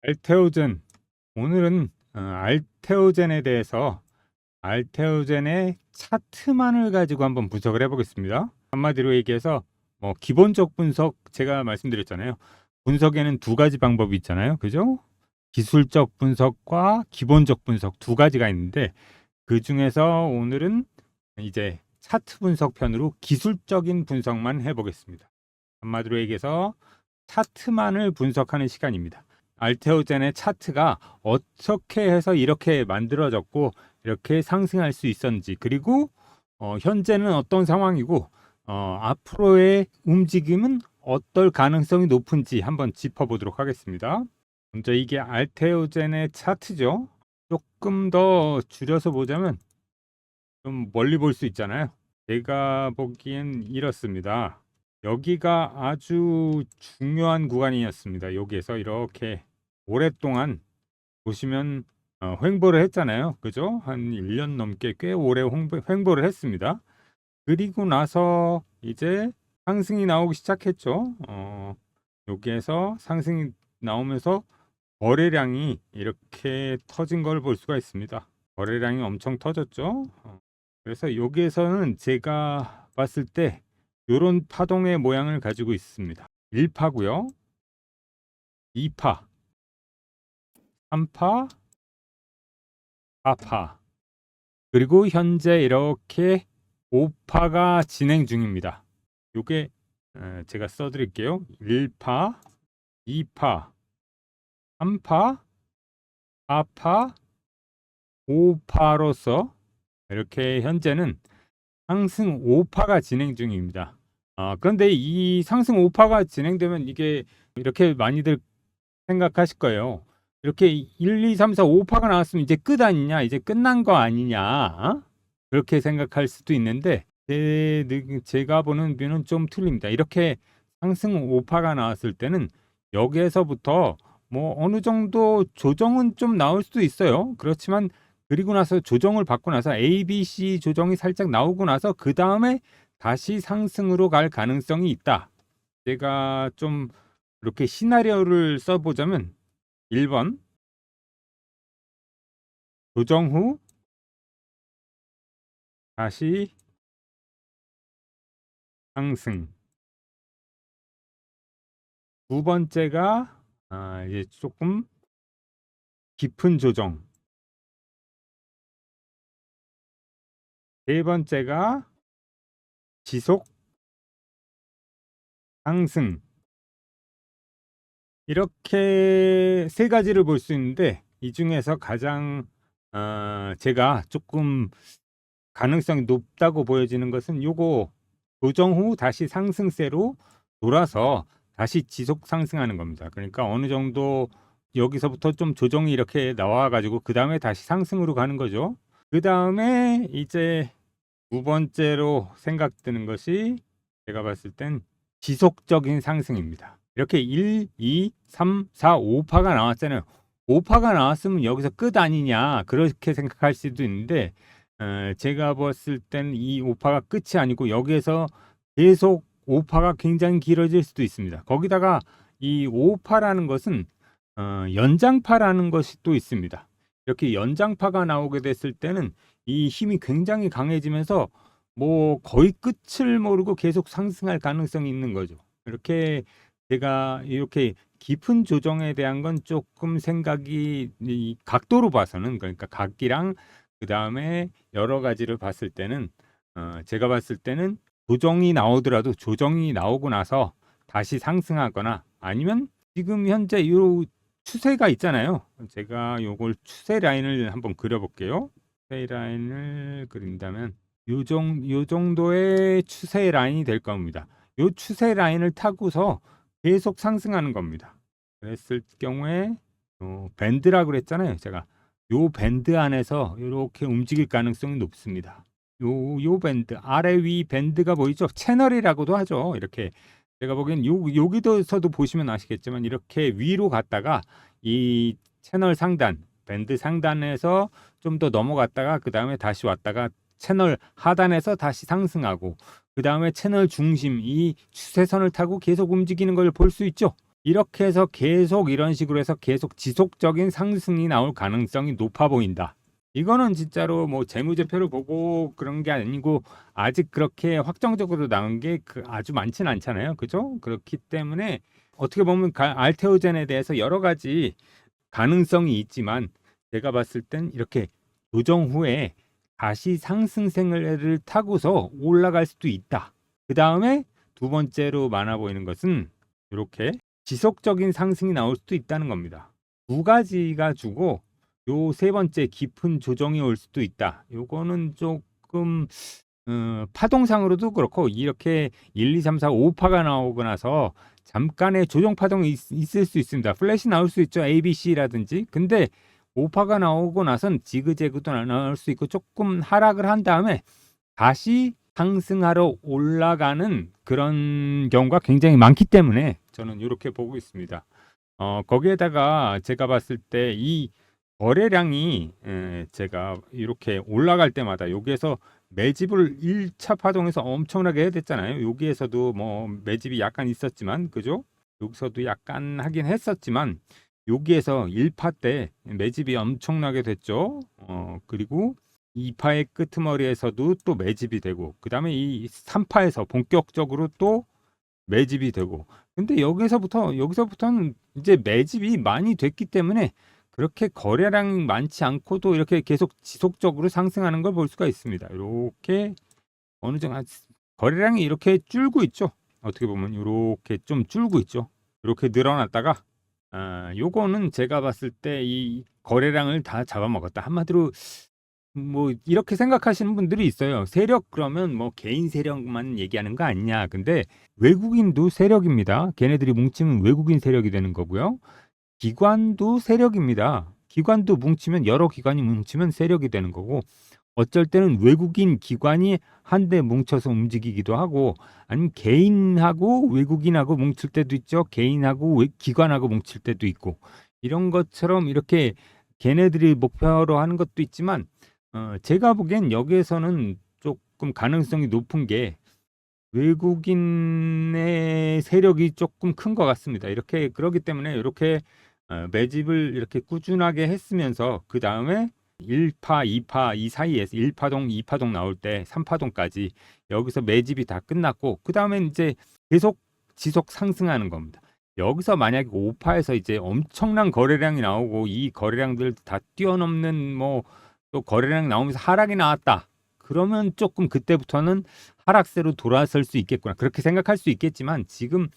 알테오젠. 오늘은 알테오젠에 대해서 알테오젠의 차트만을 가지고 한번 분석을 해보겠습니다. 한마디로 얘기해서 기본적 분석 제가 말씀드렸잖아요. 분석에는 두 가지 방법이 있잖아요. 그죠? 기술적 분석과 기본적 분석 두 가지가 있는데 그 중에서 오늘은 이제 차트 분석 편으로 기술적인 분석만 해보겠습니다. 한마디로 얘기해서 차트만을 분석하는 시간입니다. 알테오젠의 차트가 어떻게 해서 이렇게 만들어졌고 이렇게 상승할 수 있었는지, 그리고 현재는 어떤 상황이고 앞으로의 움직임은 어떨 가능성이 높은지 한번 짚어보도록 하겠습니다. 먼저 이게 알테오젠의 차트죠. 조금 더 줄여서 보자면 좀 멀리 볼 수 있잖아요. 제가 보기엔 이렇습니다. 여기가 아주 중요한 구간이었습니다. 여기에서 이렇게 오랫동안 보시면 횡보를 했잖아요. 그죠? 한 1년 넘게 꽤 오래 횡보를 했습니다. 그리고 나서 이제 상승이 나오기 시작했죠. 여기에서 상승이 나오면서 거래량이 이렇게 터진 걸 볼 수가 있습니다. 거래량이 엄청 터졌죠. 그래서 여기에서는 제가 봤을 때 이런 파동의 모양을 가지고 있습니다. 1파고요. 2파, 3파, 4파. 그리고 현재 이렇게 5파가 진행 중입니다. 요게 제가 써드릴게요. 1파, 2파, 3파, 4파, 5파로서 이렇게 현재는 상승 5파가 진행 중입니다. 그런데 이 상승 5파가 진행되면 이게 이렇게 많이들 생각하실 거예요. 이렇게 1, 2, 3, 4, 5파가 나왔으면 이제 끝 아니냐, 이제 끝난 거 아니냐, 그렇게 생각할 수도 있는데 제가 보는 뷰는 좀 틀립니다. 이렇게 상승 5파가 나왔을 때는 여기에서부터 어느 정도 조정은 좀 나올 수도 있어요. 그렇지만 그리고 나서 조정을 받고 나서 A, B, C 조정이 살짝 나오고 나서 그 다음에 다시 상승으로 갈 가능성이 있다. 제가 좀 이렇게 시나리오를 써보자면 1번 조정 후 다시 상승, 두 번째가 이제 조금 깊은 조정, 세 번째가 지속 상승. 이렇게 세 가지를 볼 수 있는데 이 중에서 가장 제가 조금 가능성이 높다고 보여지는 것은 요거 조정 후 다시 상승세로 돌아서 다시 지속 상승하는 겁니다. 그러니까 어느 정도 여기서부터 좀 조정이 이렇게 나와 가지고 그 다음에 다시 상승으로 가는 거죠. 그 다음에 이제 두 번째로 생각드는 것이 제가 봤을 땐 지속적인 상승입니다. 이렇게 1, 2, 3, 4, 5파가 나왔잖아요. 5파가 나왔으면 여기서 끝 아니냐, 그렇게 생각할 수도 있는데 제가 봤을 땐 이 5파가 끝이 아니고 여기에서 계속 5파가 굉장히 길어질 수도 있습니다. 거기다가 이 5파라는 것은 연장파라는 것이 또 있습니다. 이렇게 연장파가 나오게 됐을 때는 이 힘이 굉장히 강해지면서 거의 끝을 모르고 계속 상승할 가능성이 있는 거죠. 이렇게 제가 이렇게 깊은 조정에 대한 건 조금 생각이 이 각도로 봐서는, 그러니까 각기랑 그 다음에 여러 가지를 봤을 때는 제가 봤을 때는 조정이 나오더라도 조정이 나오고 나서 다시 상승하거나 아니면 지금 현재 이 추세가 있잖아요. 제가 요걸 추세 라인을 한번 그려볼게요. 추세 라인을 그린다면 요 정도의 추세 라인이 될 겁니다. 요 추세 라인을 타고서 계속 상승하는 겁니다. 그랬을 경우에 밴드라고 그랬잖아요. 제가 요 밴드 안에서 이렇게 움직일 가능성이 높습니다. 요 밴드, 아래 위 밴드가 보이죠? 채널이라고도 하죠. 이렇게 제가 보기엔 여기서도 보시면 아시겠지만 이렇게 위로 갔다가 이 채널 상단, 밴드 상단에서 좀 더 넘어갔다가 그 다음에 다시 왔다가 채널 하단에서 다시 상승하고 그 다음에 채널 중심 이 추세선을 타고 계속 움직이는 걸 볼 수 있죠. 이렇게 해서 계속 이런 식으로 해서 계속 지속적인 상승이 나올 가능성이 높아 보인다. 이거는 진짜로 뭐 재무제표를 보고 그런 게 아니고 아직 그렇게 확정적으로 나온 게 아주 많지는 않잖아요. 그죠? 그렇기 때문에 어떻게 보면 알테오젠에 대해서 여러 가지 가능성이 있지만 제가 봤을 땐 이렇게 조정 후에 다시 상승세를 타고서 올라갈 수도 있다. 그 다음에 두 번째로 많아 보이는 것은 이렇게 지속적인 상승이 나올 수도 있다는 겁니다. 두 가지가 주고 요 세 번째 깊은 조정이 올 수도 있다. 요거는 조금 파동상으로도 그렇고 이렇게 1, 2, 3, 4, 5파가 나오고 나서 잠깐의 조정 파동이 있을 수 있습니다. 플랫이 나올 수 있죠. A, B, C라든지. 근데 5파가 나오고 나선 지그재그도 나올 수 있고 조금 하락을 한 다음에 다시 상승하러 올라가는 그런 경우가 굉장히 많기 때문에 저는 이렇게 보고 있습니다. 거기에다가 제가 봤을 때 이 거래량이 제가 이렇게 올라갈 때마다 여기에서 매집을 1차 파동에서 엄청나게 해야 됐잖아요. 여기에서도 뭐 매집이 약간 있었지만 그죠? 여기서도 약간 하긴 했었지만 여기에서 1파 때 매집이 엄청나게 됐죠. 그리고 2파의 끄트머리에서도 또 매집이 되고 그다음에 이 3파에서 본격적으로 또 매집이 되고 근데 여기서부터는 이제 매집이 많이 됐기 때문에 그렇게 거래량이 많지 않고도 이렇게 계속 지속적으로 상승하는 걸 볼 수가 있습니다. 이렇게 어느 정도 거래량이 이렇게 줄고 있죠. 어떻게 보면 이렇게 좀 줄고 있죠. 이렇게 늘어났다가 요거는 제가 봤을 때 이 거래량을 다 잡아먹었다. 한마디로 뭐 이렇게 생각하시는 분들이 있어요. 세력 그러면 뭐 개인 세력만 얘기하는 거 아니냐. 근데 외국인도 세력입니다. 걔네들이 뭉치면 외국인 세력이 되는 거고요. 기관도 세력입니다. 기관도 뭉치면 여러 기관이 뭉치면 세력이 되는 거고 어쩔 때는 외국인 기관이 한데 뭉쳐서 움직이기도 하고 아니면 개인하고 외국인하고 뭉칠 때도 있죠. 개인하고 기관하고 뭉칠 때도 있고 이런 것처럼 이렇게 걔네들이 목표로 하는 것도 있지만 제가 보기엔 여기에서는 조금 가능성이 높은 게 외국인의 세력이 조금 큰 것 같습니다. 이렇게 그러기 때문에 이렇게 매집을 이렇게 꾸준하게 했으면서 그 다음에 1파, 2파 이 사이에서 1파동, 2파동 나올 때 3파동까지 여기서 매집이 다 끝났고 그 다음에 이제 계속 지속 상승하는 겁니다. 여기서 만약에 5파에서 이제 엄청난 거래량이 나오고 이 거래량들 다 뛰어넘는 뭐 또 거래량 나오면서 하락이 나왔다. 그러면 조금 그때부터는 하락세로 돌아설 수 있겠구나. 그렇게 생각할 수 있겠지만 지금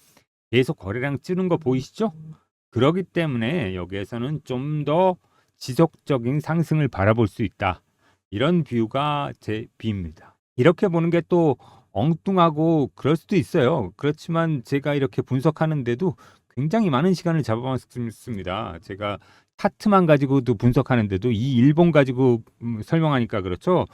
계속 거래량 찌는 거 보이시죠? 그러기 때문에 여기에서는 좀 더 지속적인 상승을 바라볼 수 있다. 이런 뷰가 제 뷰입니다. 이렇게 보는 게 또 엉뚱하고 그럴 수도 있어요. 그렇지만 제가 이렇게 분석하는데도 굉장히 많은 시간을 잡아먹습니다. 제가 차트만 가지고도 분석하는데도 이 일본 가지고 설명하니까 그렇죠.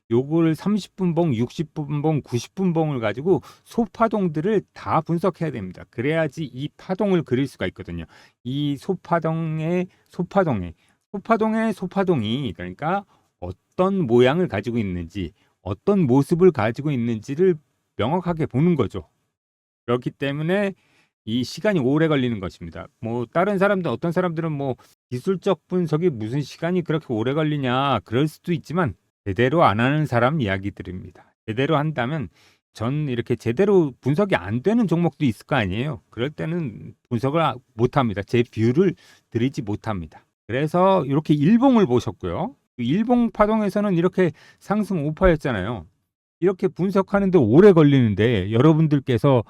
요거를 30분 봉, 60분 봉, 90분 봉을 가지고 소파동들을 다 분석해야 됩니다. 그래야지 이 파동을 그릴 수가 있거든요. 이 소파동이 그러니까 어떤 모양을 가지고 있는지, 어떤 모습을 가지고 있는지를 명확하게 보는 거죠. 그렇기 때문에 이 시간이 오래 걸리는 것입니다. 뭐 다른 사람들 어떤 사람들은 뭐 기술적 분석이 무슨 시간이 그렇게 오래 걸리냐 그럴 수도 있지만 제대로 안 하는 사람 이야기들입니다. 제대로 한다면 전 이렇게 제대로 분석이 안 되는 종목도 있을 거 아니에요. 그럴 때는 분석을 못 합니다. 제 뷰를 드리지 못합니다. 그래서 이렇게 일봉을 보셨고요. 일봉 파동에서는 이렇게 상승 5파였잖아요. 이렇게 분석하는데 오래 걸리는데 여러분들께서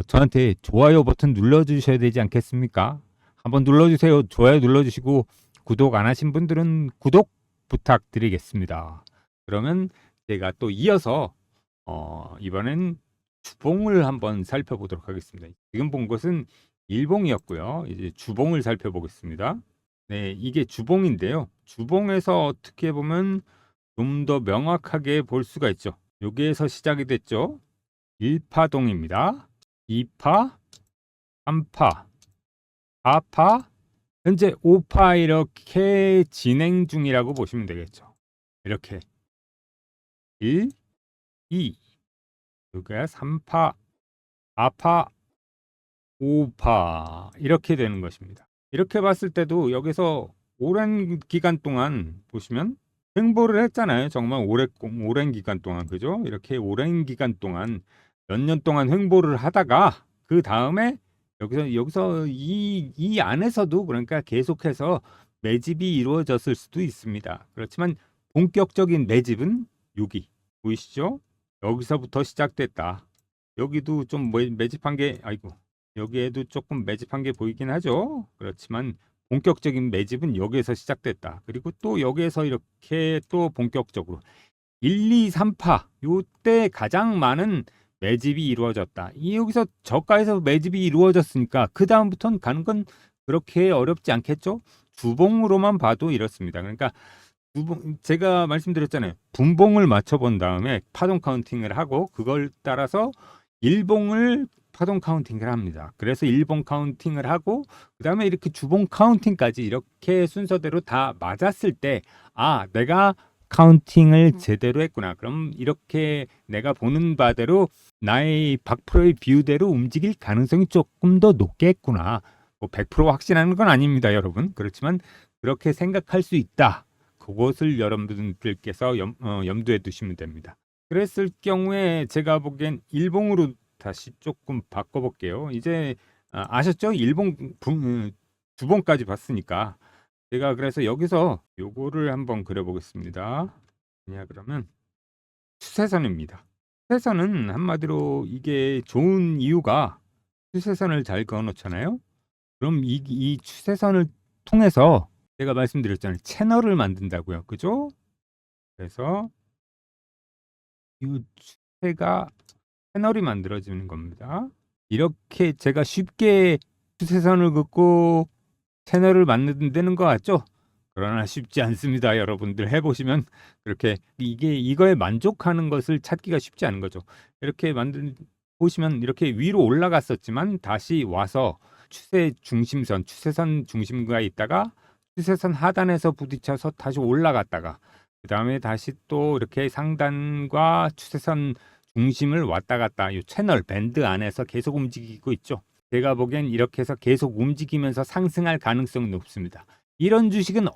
저한테 좋아요 버튼 눌러주셔야 되지 않겠습니까? 한번 눌러주세요. 좋아요 눌러주시고 구독 안 하신 분들은 구독 부탁드리겠습니다. 그러면 제가 또 이어서 이번엔 주봉을 한번 살펴보도록 하겠습니다. 지금 본 것은 일봉이었고요. 이제 주봉을 살펴보겠습니다. 네, 이게 주봉인데요. 주봉에서 어떻게 보면 좀 더 명확하게 볼 수가 있죠. 여기에서 시작이 됐죠. 1파동입니다. 2파, 3파, 4파, 현재 5파 이렇게 진행 중이라고 보시면 되겠죠. 이렇게 1, 2, 여기가 3파, 4파, 5파 이렇게 되는 것입니다. 이렇게 봤을 때도 여기서 오랜 기간 동안 보시면 횡보를 했잖아요. 정말 오랜 기간 동안, 그죠? 이렇게 오랜 기간 동안 몇 년 동안 횡보를 하다가 그 다음에 여기서 이 안에서도 그러니까 계속해서 매집이 이루어졌을 수도 있습니다. 그렇지만 본격적인 매집은 여기 보이시죠? 여기서부터 시작됐다. 여기도 좀 매집한 게, 아이고, 여기에도 조금 매집한 게 보이긴 하죠. 그렇지만 본격적인 매집은 여기에서 시작됐다. 그리고 또 여기에서 이렇게 또 본격적으로 1, 2, 3파 요때 가장 많은 매집이 이루어졌다. 이 여기서 저가에서 매집이 이루어졌으니까 그 다음부터는 가는 건 그렇게 어렵지 않겠죠? 주봉으로만 봐도 이렇습니다. 그러니까 제가 말씀드렸잖아요. 분봉을 맞춰본 다음에 파동 카운팅을 하고 그걸 따라서 일봉을 파동 카운팅을 합니다. 그래서 일봉 카운팅을 하고 그다음에 이렇게 주봉 카운팅까지 이렇게 순서대로 다 맞았을 때 내가 카운팅을 제대로 했구나. 그럼 이렇게 내가 보는 바대로 나의 박프로의 비유대로 움직일 가능성이 조금 더 높겠구나. 뭐 100% 확신하는 건 아닙니다, 여러분. 그렇지만 그렇게 생각할 수 있다. 그것을 여러분들께서 염두에 두시면 됩니다. 그랬을 경우에 제가 보기엔 일봉으로 다시 조금 바꿔볼게요. 이제 아셨죠? 주봉까지 봤으니까 제가 그래서 여기서 요거를 한번 그려보겠습니다. 그러면 추세선입니다. 추세선은 한마디로 이게 좋은 이유가 추세선을 잘 그어놓잖아요. 그럼 이 추세선을 통해서 제가 말씀드렸잖아요. 채널을 만든다고요. 그죠? 그래서 이 추세가 채널이 만들어지는 겁니다. 이렇게 제가 쉽게 추세선을 긋고 채널을 만드는 것 같죠? 그러나 쉽지 않습니다. 여러분들 해보시면 그렇게 이거에 만족하는 것을 찾기가 쉽지 않은 거죠. 이렇게 보시면 이렇게 위로 올라갔었지만 다시 와서 추세선 중심가에 있다가 추세선 하단에서 부딪혀서 다시 올라갔다가 그 다음에 다시 또 이렇게 상단과 추세선 중심을 왔다 갔다 이 채널 밴드 안에서 계속 움직이고 있죠. 제가 보기엔 이렇게 해서 계속 움직이면서 상승할 가능성이 높습니다. 이런 주식은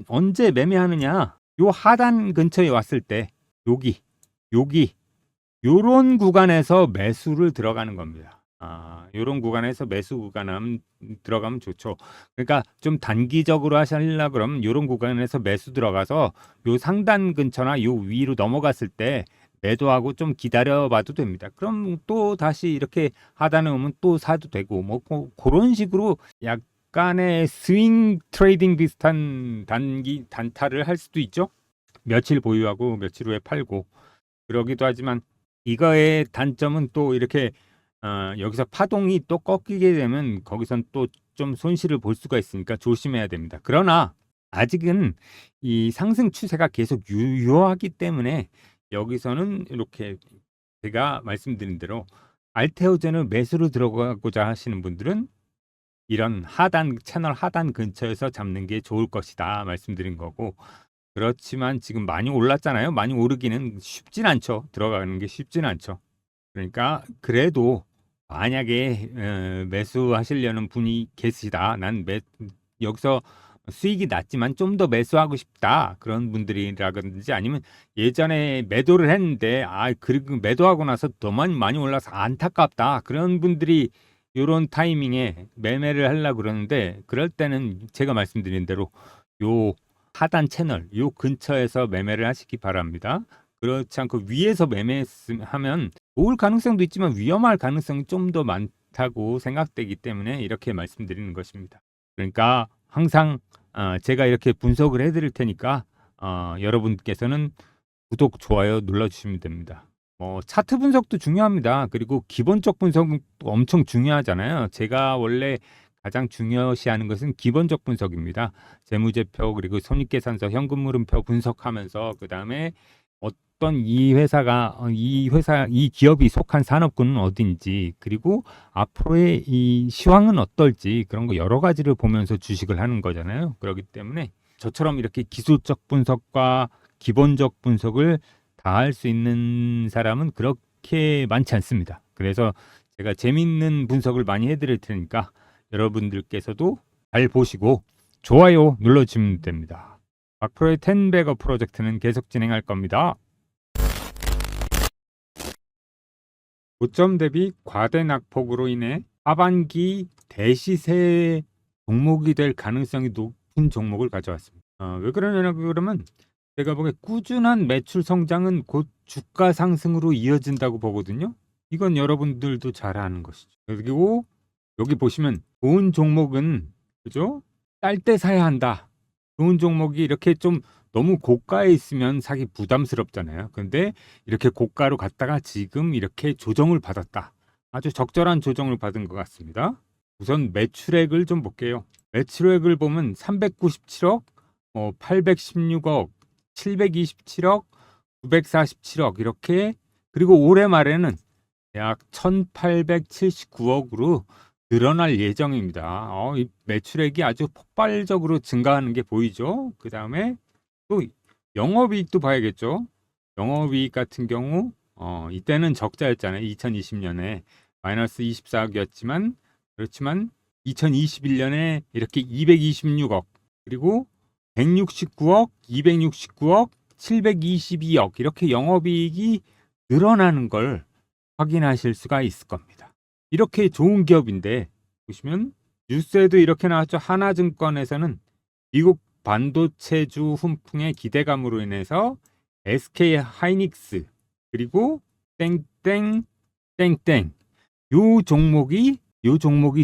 언제 매매하느냐? 요 하단 근처에 왔을 때 여기 요런 구간에서 매수를 들어가는 겁니다. 요런 구간에서 매수 구간 들어가면 좋죠. 그러니까 좀 단기적으로 하시려고 그러면 요런 구간에서 매수 들어가서 요 상단 근처나 요 위로 넘어갔을 때 매도하고 좀 기다려봐도 됩니다. 그럼 또 다시 이렇게 하단에 오면 또 사도 되고 뭐 그런 식으로 약간의 스윙 트레이딩 비슷한 단타를 할 수도 있죠. 며칠 보유하고 며칠 후에 팔고 그러기도 하지만 이거의 단점은 또 이렇게 여기서 파동이 또 꺾이게 되면 거기선 또 좀 손실을 볼 수가 있으니까 조심해야 됩니다. 그러나 아직은 이 상승 추세가 계속 유효하기 때문에 여기서는 이렇게 제가 말씀드린 대로 알테오젠을 매수로 들어가고자 하시는 분들은 이런 채널 하단 근처에서 잡는 게 좋을 것이다 말씀드린 거고, 그렇지만 지금 많이 올랐잖아요. 많이 오르기는 쉽진 않죠. 들어가는 게 쉽진 않죠. 그러니까 그래도 만약에 매수하시려는 분이 계시다. 여기서 수익이 낮지만 좀 더 매수하고 싶다. 그런 분들이라든지 아니면 예전에 매도를 했는데 그리고 매도하고 나서 더 많이 올라서 안타깝다. 그런 분들이 이런 타이밍에 매매를 하려고 그러는데 그럴 때는 제가 말씀드린 대로 요 하단 채널 요 근처에서 매매를 하시기 바랍니다. 그렇지 않고 위에서 매매하면 좋을 가능성도 있지만 위험할 가능성이 좀 더 많다고 생각되기 때문에 이렇게 말씀드리는 것입니다. 그러니까 항상 제가 이렇게 분석을 해드릴 테니까 여러분께서는 구독, 좋아요 눌러주시면 됩니다. 차트 분석도 중요합니다. 그리고 기본적 분석도 엄청 중요하잖아요. 제가 원래 가장 중요시하는 것은 기본적 분석입니다. 재무제표 그리고 손익계산서, 현금흐름표 분석하면서 그 다음에 어떤 이 기업이 속한 산업군은 어딘지 그리고 앞으로의 이 시황은 어떨지 그런 거 여러 가지를 보면서 주식을 하는 거잖아요. 그렇기 때문에 저처럼 이렇게 기술적 분석과 기본적 분석을 다 할 수 있는 사람은 그렇게 많지 않습니다. 그래서 제가 재밌는 분석을 많이 해드릴 테니까 여러분들께서도 잘 보시고 좋아요 눌러주시면 됩니다. 박프로의 10백업 프로젝트는 계속 진행할 겁니다. 고점 대비 과대 낙폭으로 인해 하반기 대시세 종목이 될 가능성이 높은 종목을 가져왔습니다. 왜 그러냐면 제가 보기에 꾸준한 매출 성장은 곧 주가 상승으로 이어진다고 보거든요. 이건 여러분들도 잘 아는 것이죠. 그리고 여기 보시면 좋은 종목은 그죠? 쌀 때 사야 한다. 좋은 종목이 이렇게 좀 너무 고가에 있으면 사기 부담스럽잖아요. 근데 이렇게 고가로 갔다가 지금 이렇게 조정을 받았다. 아주 적절한 조정을 받은 것 같습니다. 우선 매출액을 좀 볼게요. 매출액을 보면 397억, 816억, 727억, 947억 이렇게, 그리고 올해 말에는 약 1879억으로 늘어날 예정입니다. 이 매출액이 아주 폭발적으로 증가하는 게 보이죠. 그 다음에 또 영업이익도 봐야겠죠. 영업이익 같은 경우 이때는 적자였잖아요. 2020년에 마이너스 24억이었지만 그렇지만 2021년에 이렇게 226억, 그리고 169억, 269억, 722억 이렇게 영업이익이 늘어나는 걸 확인하실 수가 있을 겁니다. 이렇게 좋은 기업인데 보시면 뉴스에도 이렇게 나왔죠. 하나증권에서는 미국 반도체주 훈풍의 기대감으로 인해서 SK 하이닉스 그리고 땡땡 요 종목이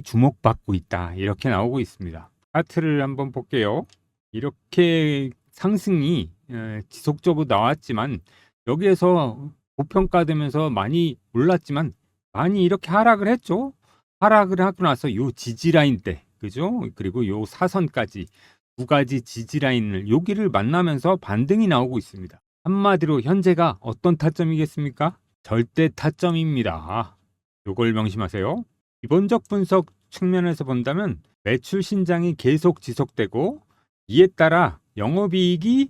주목받고 있다. 이렇게 나오고 있습니다. 차트를 한번 볼게요. 이렇게 상승이 지속적으로 나왔지만 여기에서 고평가되면서 많이 올랐지만 많이 이렇게 하락을 했죠. 하락을 하고 나서 요 지지라인 때, 그죠? 그리고 요 사선까지 두 가지 지지라인을 여기를 만나면서 반등이 나오고 있습니다. 한마디로 현재가 어떤 타점이겠습니까? 절대 타점입니다. 요걸 명심하세요. 기본적 분석 측면에서 본다면 매출 신장이 계속 지속되고 이에 따라 영업이익이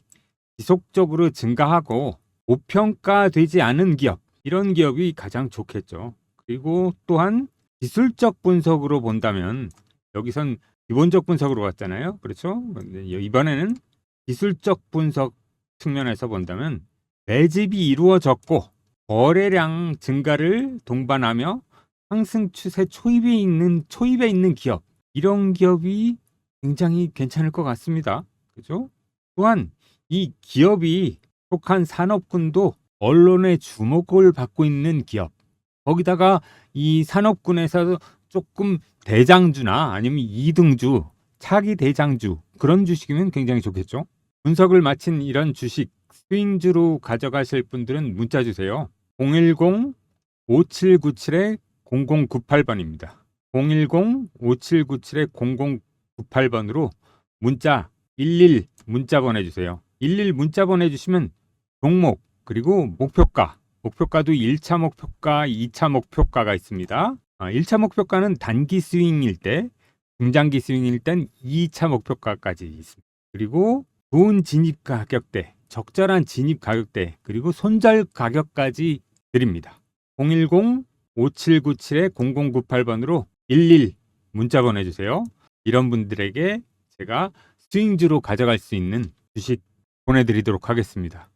지속적으로 증가하고 고평가되지 않은 기업, 이런 기업이 가장 좋겠죠. 그리고 또한 기술적 분석으로 본다면 여기선 기본적 분석으로 갔잖아요. 그렇죠? 이번에는 기술적 분석 측면에서 본다면 매집이 이루어졌고 거래량 증가를 동반하며 상승 추세 초입에 있는 기업, 이런 기업이 굉장히 괜찮을 것 같습니다. 그죠? 또한 이 기업이 속한 산업군도 언론의 주목을 받고 있는 기업, 거기다가 이 산업군에서 조금 대장주나 아니면 2등주, 차기 대장주 그런 주식이면 굉장히 좋겠죠. 분석을 마친 이런 주식 스윙주로 가져가실 분들은 문자 주세요. 010-5797-0098번입니다. 010-5797-0098번으로 문자 11 문자 보내주세요. 11 문자 보내주시면 종목 그리고 목표가도 1차 목표가, 2차 목표가가 있습니다. 1차 목표가는 단기 스윙일 때, 중장기 스윙일 땐 2차 목표가까지 있습니다. 그리고 좋은 진입 가격대, 적절한 진입 가격대, 그리고 손절 가격까지 드립니다. 010-5797-0098번으로 11 문자 보내주세요. 이런 분들에게 제가 스윙주로 가져갈 수 있는 주식 보내드리도록 하겠습니다.